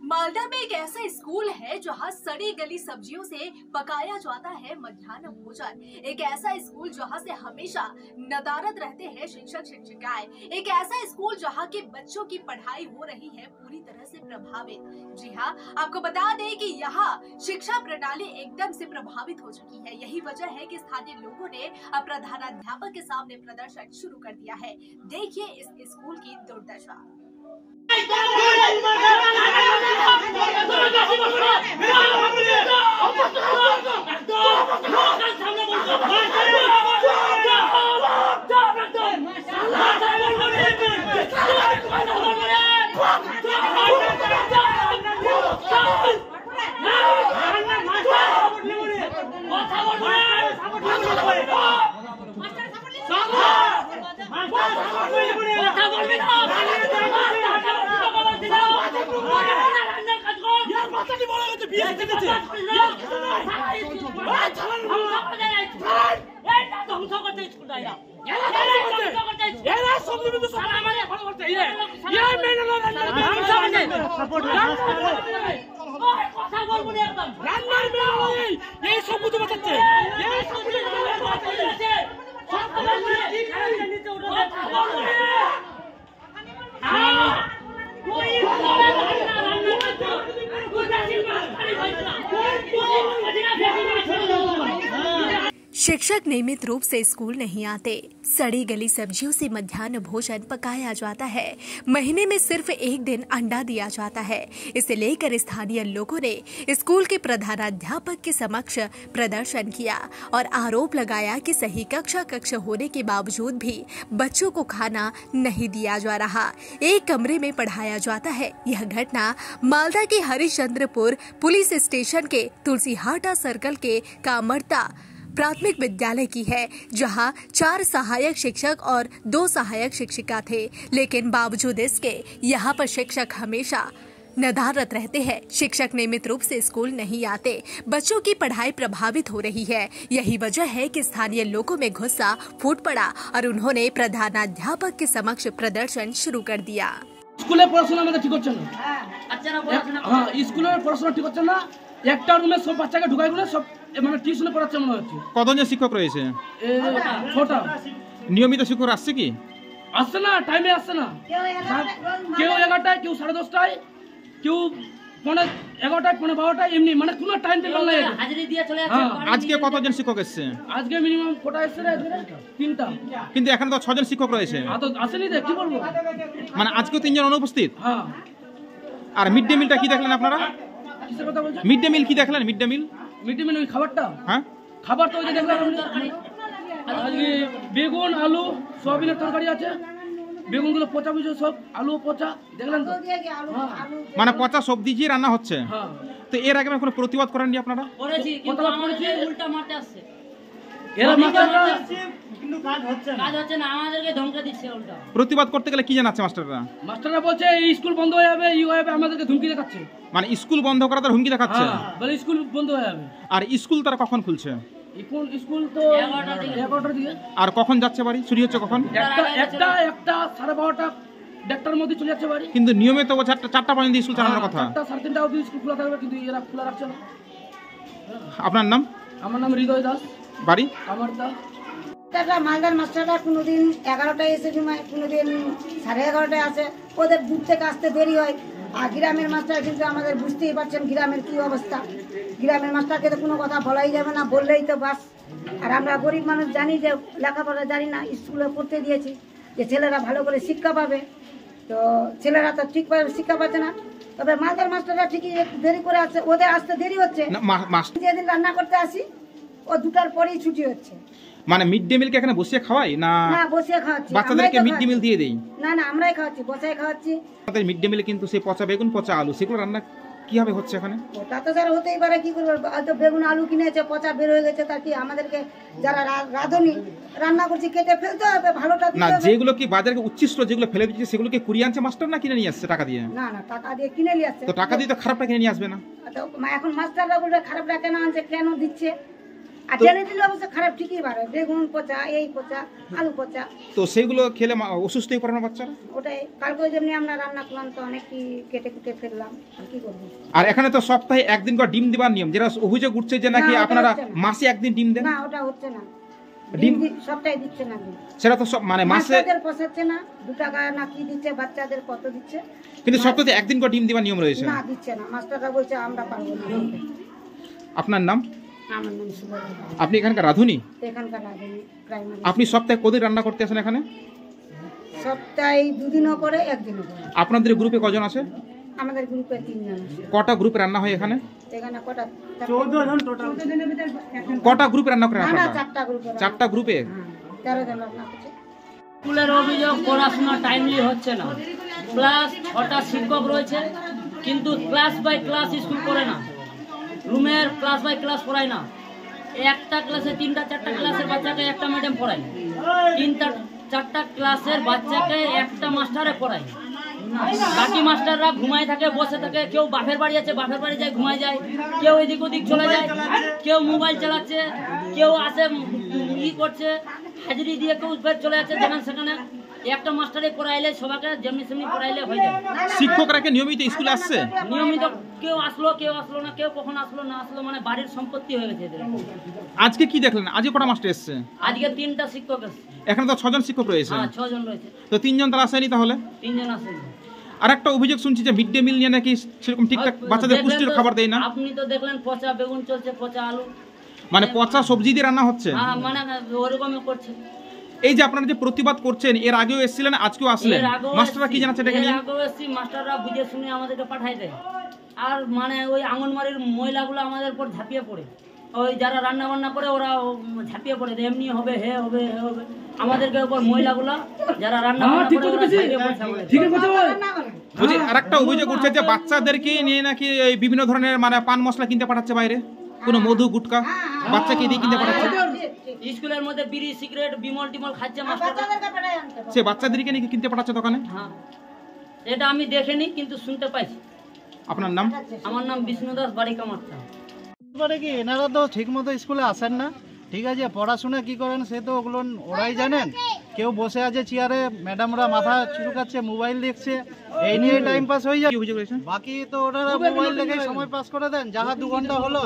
मालदा में एक ऐसा स्कूल है जहां सड़ी गली सब्जियों से पकाया जाता है मध्याह्न भोजन। एक ऐसा स्कूल जहां से हमेशा नदारद रहते हैं शिक्षक शिक्षिकाएं। एक ऐसा स्कूल जहां के बच्चों की पढ़ाई हो रही है पूरी तरह से प्रभावित। जी हाँ, आपको बता दें कि यहाँ शिक्षा प्रणाली एकदम से प्रभावित हो चुकी है। यही वजह है कि स्थानीय लोगों ने अब प्रधानाध्यापक के सामने प्रदर्शन शुरू कर दिया है। देखिए इस स्कूल की दुर्दशा। शिक्षक नियमित रूप से स्कूल नहीं आते। सड़ी गली सब्जियों से मध्याह्न भोजन पकाया जाता है। महीने में सिर्फ एक दिन अंडा दिया जाता है। इसे लेकर स्थानीय लोगों ने स्कूल के प्रधानाध्यापक के समक्ष प्रदर्शन किया और आरोप लगाया कि सही कक्ष होने के बावजूद भी बच्चों को खाना नहीं दिया जा रहा, एक कमरे में पढ़ाया जाता है। यह घटना मालदा के हरिश्चंद्रपुर पुलिस स्टेशन के तुलसीहाटा सर्कल के कामर्ता प्राथमिक विद्यालय की है, जहां 4 सहायक शिक्षक और 2 सहायक शिक्षिका थे। लेकिन बावजूद इसके यहां पर शिक्षक हमेशा नदारद रहते हैं। शिक्षक नियमित रूप से स्कूल नहीं आते। बच्चों की पढ़ाई प्रभावित हो रही है। यही वजह है कि स्थानीय लोगों में गुस्सा फूट पड़ा और उन्होंने प्रधानाध्यापक के समक्ष प्रदर्शन शुरू कर दिया। স্কুলে পড়াশোনা আমাদের ঠিক হচ্ছে না। আচ্ছা না পড়াশোনা হ্যাঁ স্কুলে পড়াশোনা ঠিক হচ্ছে না। একটা রুমে সব বাচ্চাকে ঢুকাই গুলো সব মানে টিউশনে পড়াচ্ছে মনে হচ্ছে। কতজন শিক্ষক রয়েছে? 6টা। নিয়মিত শিক্ষক আসছে কি? আসছে না, টাইমে আসছে না। কেউ 11টায়, কেউ 10:30টায়, কেউ 11টায়, 12টায়, এমনি মানে কোনো টাইম টেবিল নাই। হাজিরি দিয়ে চলে যাচ্ছে। আজকে কতজন শিক্ষক এসেছে? আজকে মিনিমাম কোটা এসেছে 3টা। কিন্তু এখন তো 6জন শিক্ষক রয়েছে। আসেনি তো কি বলবো? মানে আজকে 3 জন অনুপস্থিত। হ্যাঁ। আর মিড ডে মিলটা কি দেখলেন আপনারা? কিসের কথা বলছেন? মিড ডে মিল কি দেখলেন? মিড ডে মিল ওই খাবারটা? হ্যাঁ, খাবার তো ওই যে দেখলাম আজকে বেগুন, আলু, সয়াবিনের তরকারি আছে। বেগুনগুলো পচা বুঝো সব, আলু পচা, দেখলেন তো? মানে পচা সবজি দিয়ে রান্না হচ্ছে। হ্যাঁ। তো এর আগে কোনো প্রতিবাদ করেননি আপনারা? করেছি, কিন্তু আমাদের উল্টা মারতে আসছে। এরা মাস্টাররা কিন্তু কাজ হচ্ছে না, আমাদেরকে ধমকি দিচ্ছে উল্টা। প্রতিবাদ করতে গেলে কি জানাচ্ছে মাস্টাররা? মাস্টাররা বলছে এই স্কুল বন্ধ হয়ে যাবে, ই হয়ে যাবে, আমাদেরকে ধমকি দেখাচ্ছে। মানে স্কুল বন্ধ করার তার হুমকি দেখাচ্ছে? বলে স্কুল বন্ধ হয়ে যাবে। আর স্কুল তারা কখন খুলছে? স্কুল তো 11টার দিকে। আর কখন যাচ্ছে বাড়ি? ছুটি হচ্ছে কখন? একটা 12:30 1টার মধ্যে চলে যাচ্ছে বাড়ি। কিন্তু নিয়মিত 4টা পর্যন্ত স্কুল চালানোর কথা। 4টা 3:30 অবধি স্কুল খোলা থাকবে, কিন্তু এরা খোলা রাখছে না। আপনার নাম? আমার নাম হৃদয় দাস। বাড়ি? কামারদা। মালদার মাস্টাররা কোনোদিন 11টায় এসে ঘুমায়, কোনোদিন 11:30টায় আসে। ওদের দূর থেকে আসতে দেরি হয়। আর গ্রামের মাস্টার কিন্তু আমাদের বুঝতেই পারছেন গ্রামের কি অবস্থা। গ্রামের মাস্টারকে তো কোনো কথা বলাই যাবে না, বললেই তো বাস। আর আমরা গরিব মানুষ জানি যে লেখাপড়া জানি না, স্কুলে পড়তে দিয়েছি যে ছেলেরা ভালো করে শিক্ষা পাবে। তো ছেলেরা তো ঠিকভাবে শিক্ষা পাচ্ছে না। তবে মালদার মাস্টাররা ঠিকই দেরি করে আসছে, ওদের আসতে দেরি হচ্ছে। যেদিন রান্না করতে আসি ও 2টার পরেই ছুটি হচ্ছে। মানে মিড ডে মিল কে এখানে বসিয়ে খাওয়াই না? না, বসিয়ে খাওয়াচ্ছি। বাচ্চাদেরকে মিড ডে মিল দিয়ে দেই? না, আমরাই খাওয়াচ্ছি, বসাই খাওয়াচ্ছি। আমাদের মিড ডে মিলে কিন্তু সেই পচা বেগুন, পচা আলু, সেগুলো রান্না কিভাবে হচ্ছে এখানে? ওটা তো স্যার হতেই পারে, কি করবো? হয়তো বেগুন আলু কিনেছে, পচা বের হয়ে গেছে, তার কি আমাদেরকে যারা রাঁধুনি রান্না করছি কেটে ফেলতে হবে, ভালোটা দিতে হবে। না, যেগুলো কি বাজারে উচ্ছিষ্ট যেগুলো ফেলে দিচ্ছে সেগুলো কি কুড়িয়ে আনছে মাস্টার না কিনে নিয়ে আসছে টাকা দিয়ে? না, টাকা দিয়ে কিনে নিয়ে আসছে। তো টাকা দিয়ে তো খারাপটা কিনে নিয়ে আসবে না? তো এখন মাস্টাররা বলবে খারাপটা কেন আনছে, কেন দিচ্ছে? আর জেনে দিলে অবশ্য খারাপ ঠিকই বাড়ে, বেগুন পচা, এই পচা, আলু পচা। তো সেইগুলো খেলে অসুস্থ হয়ে পড়ে না বাচ্চারা? ওটাই কালকে যেমনি আমরা রান্না করলাম তো অনেক কি কেটে কুটে ফেললাম, আর কি করবো। আর এখানে তো সপ্তাহে একদিন করে ডিম দেওয়ার নিয়ম, যেটা অভিযোগ উঠছে যে নাকি না, ওটা আপনারা হচ্ছে না। মাসে একদিন ডিম দেন। না ওটা হচ্ছে না, ডিম- সপ্তাহে দিচ্ছে না ডিম। সেটা তো সব মানে মাসে, বাচ্চাদের পোষাচ্ছে না, 2 টাকা না কি দিচ্ছে, বাচ্চাদের কত দিচ্ছে। কিন্তু সপ্তাহে একদিন করে ডিম দেওয়ার নিয়ম রয়েছে। না দিচ্ছে না, মাস্টাররা বলছে আমরা পারবো না দিতে। আপনার নাম? আমার নাম সুবল, আপনি এখানকার রাঁধুনি? এখানকার রাঁধুনি প্রাইমারি। আপনি সপ্তাহে কদিন রান্না করতে আসেন এখানে? সপ্তাহে 2 দিনও করে, 1 দিনও করে। আপনাদের গ্রুপে কজন আছে? আমাদের গ্রুপে 3 জন আছে। কটা গ্রুপে রান্না হয় এখানে? এখানে কটা? 14 জন টোটাল। কটা গ্রুপে রান্না করেন না আপনারা? 4টা গ্রুপে। 4টা গ্রুপে? 13 জন রান্না করছে। স্কুলের অভিযোগ পড়াশোনা টাইমলি হচ্ছে না, প্লাস 6টা শিক্ষক রয়েছে কিন্তু ক্লাস বাই ক্লাস স্কুল করে না, রুমের ক্লাস বাই ক্লাস পড়ায় না। একটা ক্লাসে 3টা 4টা ক্লাসের বাচ্চাকে একটা ম্যাডাম পড়ায়, 3টা 4টা ক্লাসের বাচ্চাকে একটা মাস্টারে পড়ায়। বাকি মাস্টাররা ঘুমায় থাকে, বসে থাকে, কেউ বাপের বাড়ি আছে, বাপের বাড়ি যায়, ঘুমায় যায়, কেউ এদিক ওদিক চলে যায়, কেউ মোবাইল চালাচ্ছে, কেউ আসে ই করছে, হাজিরি দিয়ে কেউ ফের চলে যাচ্ছে যেখানে সেখানে। একটা মাস্টারে পড়াইলে সবাইকে যেমনি সেমনি পড়াইলে হয়ে যায়। শিক্ষকরা কি নিয়মিত স্কুলে আসছে? নিয়মিত কেউ আসলো না, কেউ কখন আসলো না আসলো, মানে বাড়ির সম্পত্তি হয়ে গেছে এদের। আজকে কি দেখলেন? আজকে কটা মাস্টার এসছে? আজকে 3টা শিক্ষক এসছে। এখানে তো 6 জন শিক্ষক রয়েছে। হ্যাঁ 6 জন রয়েছে, তো 3 জন তারা আসেনি তাহলে? 3 জন আসেনি। আর একটা অভিযোগ শুনছি যে মিড ডে মিল নিয়ে নাকি সেরকম ঠিকঠাক বাচ্চাদের দেখলেন পুষ্টির তো, খাবার দেয় না। আপনি তো দেখলেন পচা বেগুন চলছে, পচা আলু, মানে পচা সবজি দিয়ে রান্না হচ্ছে। হ্যাঁ মানে ওরকমই করছে। এই যে আপনারা যে প্রতিবাদ করছেন, এর আগেও এসেছিলেন, আজকেও আসলেন, এর আগেও মাস্টাররা কি এসছি, জানাচ্ছে এটাকে এর নিয়ে? আগেও এসছি, মাস্টাররা বুঝে শুনে আমাদেরকে পাঠায় দেয়। আর মানে ওই আঙ্গনবাড়ির মহিলাগুলো আমাদের উপর ঝাঁপিয়ে পড়ে, ওই যারা রান্না বান্না করে ওরা ঝাঁপিয়ে পড়ে, এমনি হবে, হে হবে, হে হবে। আমাদেরকে উপর মহিলাগুলো যারা রান্না বান্না করে ওরা ঝাঁপিয়ে পড়ছে আমাদের। ঠিক আছে বুঝি আরেকটা অভিযোগ উঠছে যে বাচ্চাদেরকে নিয়ে নাকি এই বিভিন্ন ধরনের মানে পান মশলা কিনতে পাঠাচ্ছে বাইরে, কোনো মধু গুটকা বাচ্চাকে দিয়ে কিনতে পাঠাচ্ছে। স্কুলের মধ্যে বিড়ি সিগারেট বিমল টিমল খাচ্ছে মাস্টার। বাচ্চাদেরকে পাঠায় আনতে হবে। সে বাচ্চাদেরকে নাকি কিনতে পাঠাচ্ছে দোকানে। হ্যাঁ এটা আমি দেখিনি কিন্তু শুনতে পাইছি। আপনার নাম? আমার নাম বিষ্ণু দাস, বাড়ি কামারটা। এবারে কি এনারা তো ঠিক মতো স্কুলে আসেন না, ঠিক আছে, পড়াশোনা কি করেন সে তো ওগুলো ওরাই জানেন। কেউ বসে আছে চেয়ারে, ম্যাডামরা মাথা চুলকাচ্ছে, মোবাইল দেখছে, এই নিয়ে টাইম পাস হয়ে যায়। কি অভিযোগ রয়েছে? বাকি তো ওনারা মোবাইল দেখে সময় পাস করে দেন। যাহা 2 ঘন্টা হলো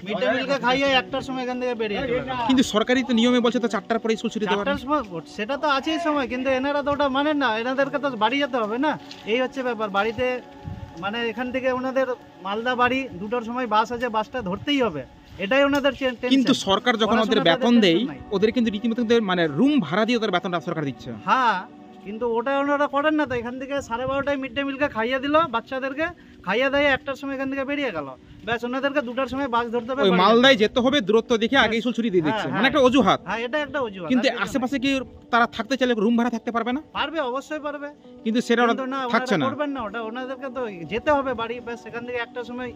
মিড ডে মিলকে খাইয়ে 1টার সময় এখান থেকে বেরিয়ে চলে যান। কিন্তু সরকারি তো নিয়মে বলছে তো 4টার পরে স্কুল ছুটি দেওয়ার। 4টার সময় সেটা তো আছেই সময়, কিন্তু এনারা তো ওটা মানেন না। এনাদেরকে তো বাড়ি যেতে হবে না, এই হচ্ছে ব্যাপার। বাড়িতে মানে এখান থেকে ওনাদের মালদা বাড়ি, 2টার সময় বাস আছে, বাসটা ধরতেই হবে, এটাই ওনাদের টেনশন। কিন্তু সরকার যখন ওদের পড়াশোনাটা বেতন টেনশন দেয়, নাই। ওদের কিন্তু রীতিমতো ওদের মানে রুম ভাড়া দিয়ে ওদের বেতনটা সরকার দিচ্ছে। হ্যাঁ কিন্তু ওটা ওনারা করেন না। তো এখান থেকে 12:30টায় মিড ডে মিলকে খাইয়ে দিল, বাচ্চাদেরকে খাইয়ে দেয়, 1টার সময় এখান থেকে বেরিয়ে গেল, ব্যাস ওনাদেরকে 2টার সময় বাস ধরতে হবে। ওই বাড়ি মালদায় যেতে যেতে হবে, দূরত্ব দেখে আগে স্কুল ছুটি দিয়ে দিচ্ছে, হ্যাঁ, মানে একটা অজুহাত। হ্যাঁ এটা একটা অজুহাত। কিন্তু আর কিছু আশেপাশে কি তারা থাকতে চাইলে রুম ভাড়া থাকতে পারবে না? না। পারবে, অবশ্যই পারবে, কিন্তু সেটা ওরা কিন্তু না থাকছে ওনারা না। করবেন না। ওটা ওনাদেরকে তো যেতে হবে বাড়ি, ব্যাস সেখান থেকে 1টার সময়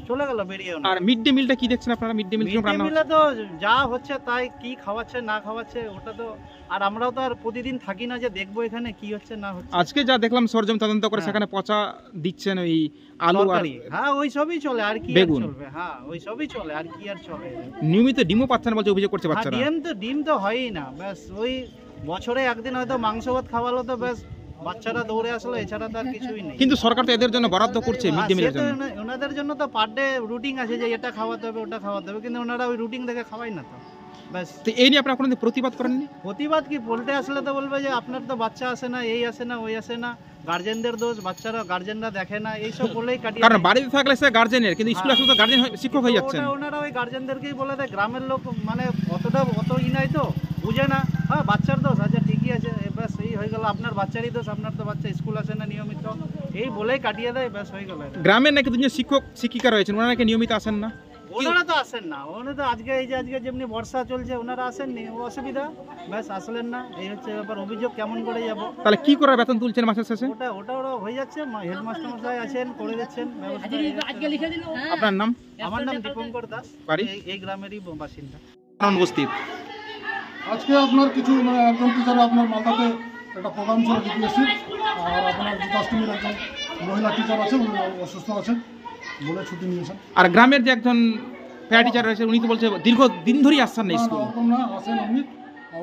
চলে গেল, বেরিয়ে। আর মিড ডে মিলটা কি দেখছেন আপনারা? Mid day meal mid day রান্না মিলে তো যা হচ্ছে তাই, কি খাওয়াচ্ছে না খাওয়াচ্ছে ওটা তো, আর আমরাও তো আর প্রতিদিন থাকি না যে দেখবো এখানে কি হচ্ছে না হচ্ছে। আজকে যা দেখলাম সরজম তদন্ত করে, সেখানে পচা দিচ্ছেন ওই আলু আর তরকারি, হ্যাঁ ওই সবই চলে, আর কি আর বেগুন। চলবে। হ্যাঁ ওই সবই চলে, আর কি আর চলে। নিয়মিত ডিমও পাচ্ছেন বলছে, অভিযোগ করছে হ্যাঁ, বাচ্চারা। ডিম তো হয়ই না, ব্যাস ওই বছরে একদিন হয়তো মাংস ভাত খাওয়ালো তো ব্যাস বাচ্চারা দৌড়ে আসলো, এছাড়া তো আর কিছুই নেই। কিন্তু সরকার তো এদের জন্য বরাদ্দ করছে মিড ডে মিলের জন্য। ওনাদের জন্য তো পার ডে রুটিন আছে যে এটা খাওয়াতে হবে ওটা খাওয়াতে হবে, কিন্তু ওনারা ওই রুটিন দেখে খাওয়াই না তো, ব্যাস। তো এই নিয়ে আপনারা কোনোদিন প্রতিবাদ করেননি? প্রতিবাদ কি, বলতে আসলে তো বলবে যে আপনার তো বাচ্চা আসে না, এই আসে না, ওই আসে না, গার্জেনদের দোষ, বাচ্চারা গার্জেনরা দেখে না, এইসব বলেই কাটিয়ে কারণ দেয়। বাড়িতে থাকলে সে গার্জেনের, কিন্তু স্কুলে আসলে তো গার্জেন শিক্ষক হয়ে যাচ্ছেন। ওটা ওনারা ওই গার্জেনদেরকেই বলে দেয়, গ্রামের লোক মানে অত নাই তো বুঝে না। হ্যাঁ বাচ্চার দোষ, আচ্ছা ঠিকই আছে, ব্যাস এই হয়ে গেল, আপনার বাচ্চারই দোষ, আপনার তো বাচ্চা স্কুল আসে না নিয়মিত, এই বলেই কাটিয়ে দেয়, ব্যাস হয়ে গেল। গ্রামের নাকি দুজন শিক্ষক শিক্ষিকা রয়েছেন, ওনারা নাকি নিয়মিত আসেন না। ওনারা তো আসেন না, ওনারা তো আজকে এই যে আজকে যেমনি বর্ষা চলছে ওনারা আসেননি, অসুবিধা, ব্যাস আসলেন না, এই হচ্ছে ব্যাপার। অভিযোগ কেমন করে যাব? তাহলে কি করে বেতন তুলছেন মাসের শেষে? ওটা ওরা হয়ে যাচ্ছে, হেডমাস্টার মশাই আছেন, করে দিচ্ছেন ব্যবস্থা। আজকে লিখে দিল। আপনার নাম? আমার নাম দীপঙ্কর দাস, বাড়ি? এই গ্রামেরই বাসিন্দা। উপস্থিত আজকে আপনার কিছু মানে একজন টিচার আপনার মালদাতে একটা প্রোগ্রাম ছিল জিপিএসসি, আর আপনার গীতাষ্টমীর একজন মহিলা টিচার আছে, উনি অসুস্থ আছেন বলে ছুটি নিয়েছেন। আর গ্রামের যে একজন প্যারা টিচার রয়েছে, উনি তো বলছে দীর্ঘদিন ধরেই আসছেন না স্কুল। ওরকম না, আসেন আপনি,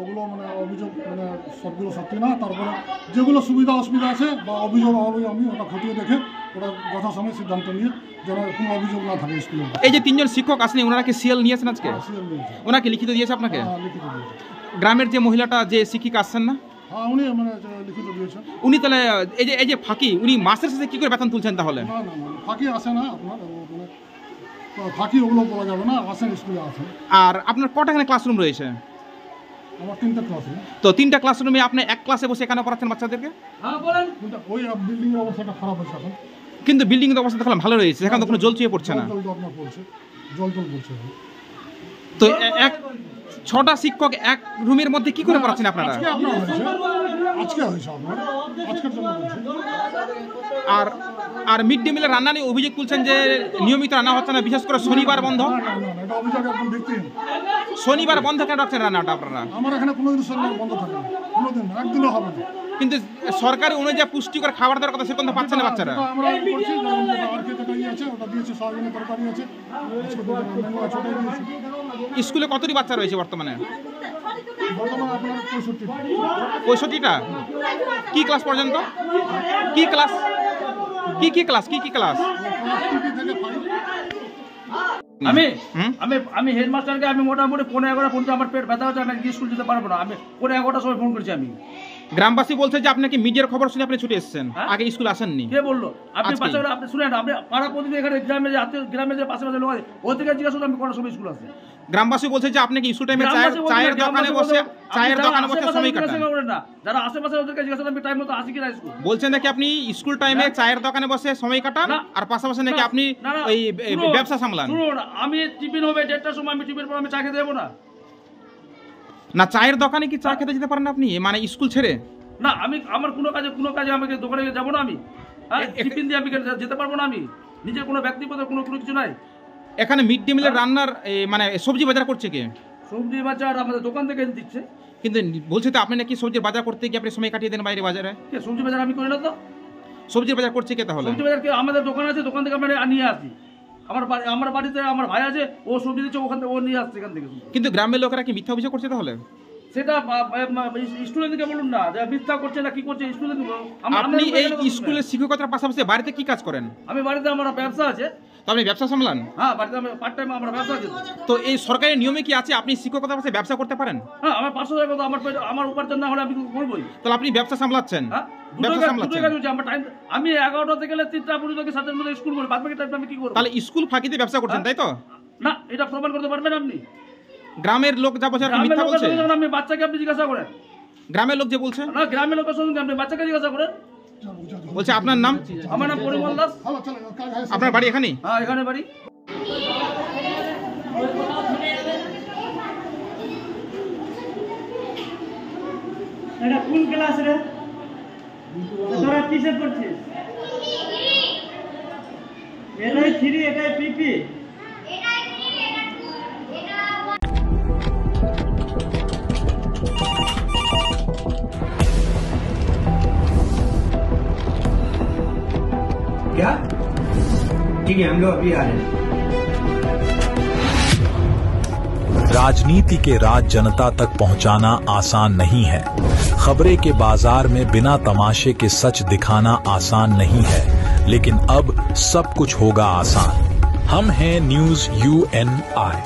ওগুলো মানে অভিযোগ মানে সবগুলো সত্যি না। তারপরে যেগুলো সুবিধা অসুবিধা আছে বা অভিযোগ হবে আমি ওটা খতিয়ে দেখে ওটা যথাসময়ে সিদ্ধান্ত নিয়ে যেন কোনো অভিযোগ না থাকে স্কুলে। এই যে 3 জন শিক্ষক আসেন, ওনারা কি সিএল নিয়েছেন আজকে? ওনাকে লিখিত দিয়েছে আপনাকে? লিখিত দিয়েছে। গ্রামের যে মহিলাটা যে শিক্ষিকা আসছেন না, হ্যাঁ উনি মানে লিখিত দিয়েছেন। উনি তাহলে এই যে ফাঁকি, উনি মাসের শেষে কি করে বেতন তুলছেন তাহলে? না না না, ফাঁকি আসে না আপনার, মানে ফাঁকি ওগুলো বলা যাবে না, আসেন স্কুলে আসেন। আর আপনার কটা এখানে ক্লাসরুম রয়েছে? আমার 3টা ক্লাসরুম। তো 3টা ক্লাসরুমে আপনি এক ক্লাসে বসে এখানে পড়াচ্ছেন বাচ্চাদেরকে? হ্যাঁ বলেন। ওই বিল্ডিং এর অবস্থাটা খারাপ হয়েছে এখন। কিন্তু বিল্ডিং এর অবস্থা দেখলাম ভালো রয়েছে, সেখানে তো কোনো জল চুয়ে পড়ছে না। জল তো আপনার পড়ছে, জল পড়ছে। তো 6টা শিক্ষক এক রুমের মধ্যে কি করে পড়াচ্ছেন আপনারা? আজকে আপনার হয়েছে, আজকে হয়েছে আপনার, আজকের জন্য বলছি। আর মিড ডে মিলের রান্না নিয়ে অভিযোগ তুলছেন যে নিয়মিত রান্না হচ্ছে না, বিশেষ করে শনিবার বন্ধ। না না না, এটা অভিযোগ একদম ভিত্তিহীন। শনিবার বন্ধ কেন রাখছেন রান্নাটা আপনারা? আমার এখানে কোনোদিন শনিবার বন্ধ থাকে না, কোনোদিন একদিনও হবে না। কিন্তু সরকারি অনুযায়ী পুষ্টিকর খাবার দেওয়ার কথা, সেরকম তো পাচ্ছে না বাচ্চারা। আমরা করছি, যেমন আর কে তরকারি আছে ওটা দিয়েছে, সয়াবিনের তরকারি আছে, মেনু আছে ওটাই দিয়েছি। স্কুলে কতটি বাচ্চা রয়েছে বর্তমানে? বর্তমানে আপনার 65টা। 65টা? কি ক্লাস পর্যন্ত? কি ক্লাস? কি ক্লাস? ক্লাস 3 থেকে 5। আমি হেডমাস্টারকে আমি মোটামুটি 11:15 পর্যন্ত আমার পেট ব্যথা হচ্ছে, আমি স্কুল যেতে পারবো না। আমি 11:15 সময় ফোন করেছি। আমি গ্রামবাসী বলছে যে আপনাকে মিডিয়ার খবর শুনে আপনি ছুটে এসেছেন, আগে স্কুল আসেননি। কে বললো? আপনি বাচ্চাগুলো আপনি শুনেন, আপনি পাড়া প্রতিদিন এখানে গ্রামের যে পাশে লোক আছে ওদেরকে জিজ্ঞাসা করুন আমি কটার সময় স্কুল আছে। গ্রামবাসী বলছে যে আপনি কি স্কুল টাইমে চায়ের দোকানে বসে সময় কাটান না? যারা আশেপাশে ওদেরকে জিজ্ঞাসা করুন আমি টাইম মতো আসি কিনা স্কুল। বলছেন নাকি আপনি স্কুল টাইমে চায়ের দোকানে বসে সময় কাটান, আর পাশাপাশি নাকি আপনি ওই ব্যবসা সামলান। আমি টিফিন হবে 1:30টার সময়, আমি টিফিন পর আমি চা খেতে যাবো না? না, চায়ের দোকানে কি চা খেতে যেতে পারেন আপনি, মানে স্কুল ছেড়ে? না, আমি আমার কোনো কাজে আমাকে দোকানে যাবো না। আমি টিফিন দিয়ে আমি যেতে পারবো না? আমি নিজের কোনো ব্যক্তিগত কোনো কিছু নাই। এখানে মিড ডে মিলের রান্নার মানে সবজি বাজার করছে কে? সবজি বাজার আমাদের দোকান থেকে দিচ্ছে। কিন্তু বলছে তো আপনি নাকি সবজির বাজার করতে গিয়ে আপনি সময় কাটিয়ে দেন বাইরে বাজারে। কে সবজি বাজার আমি করি না তো। সবজির বাজার করছে কে তাহলে? সবজি বাজার কে? আমাদের দোকান আছে, দোকান থেকে আমরা নিয়ে আসি। আমার বাড়িতে আমার ভাই আছে, ও সবজি দিচ্ছে, ওখান থেকে ও নিয়ে আসছে এখান থেকে। কিন্তু গ্রামের লোকেরা কি মিথ্যা অভিযোগ করছে তাহলে? সেটা স্টুডেন্টকে বলুন না যে মিথ্যা করছে না কি করছে স্টুডেন্ট। আপনি এই স্কুলের শিক্ষকতার পাশাপাশি বাড়িতে কি কাজ করেন? আমি বাড়িতে আমার ব্যবসা আছে। তো আপনি ব্যবসা সামলান? হ্যাঁ, বাড়িতে আমি পার্ট টাইম আমার ব্যবসা আছে। তো এই সরকারি নিয়মে কি আছে আপনি শিক্ষকতার পাশে ব্যবসা করতে পারেন? হ্যাঁ, আমার 500 টাকা কথা আমার উপার্জন না হলে আমি করবোই। তাহলে আপনি ব্যবসা সামলাচ্ছেন? হ্যাঁ, আমার টাইম আমি 11টা থেকে 3টা পর্যন্ত 7টার মধ্যে স্কুল করি, বাদ বাকি টাইম আমি কি করব? তাহলে স্কুল ফাঁকিতে ব্যবসা করছেন তাই তো? না, এটা প্রমাণ করতে পারবেন আপনি? গ্রামের লোক যা বলছে মিথ্যা বলছে। আমি বাচ্চাকে আপনি জিজ্ঞাসা করেন। গ্রামের লোক যে বলছে? না, গ্রামের লোকের সঙ্গে আপনি বাচ্চাকে জিজ্ঞাসা করেন। বলছে আপনার নাম? আমার নাম পরিমল দাস। আপনার বাড়ি এখানেই? হ্যাঁ, এখানে বাড়ি। এটা কোন ক্লাস রে? তোরা কিসে পড়ছিস? এটাই 3, এটাই পিপি। क्या? ठीक है, हम लोग अभी आ रहे हैं। राजनीति के राज जनता तक पहुंचाना आसान नहीं है। खबरें के बाजार में बिना तमाशे के सच दिखाना आसान नहीं है, लेकिन अब सब कुछ होगा आसान। हम हैं न्यूज़ UNI।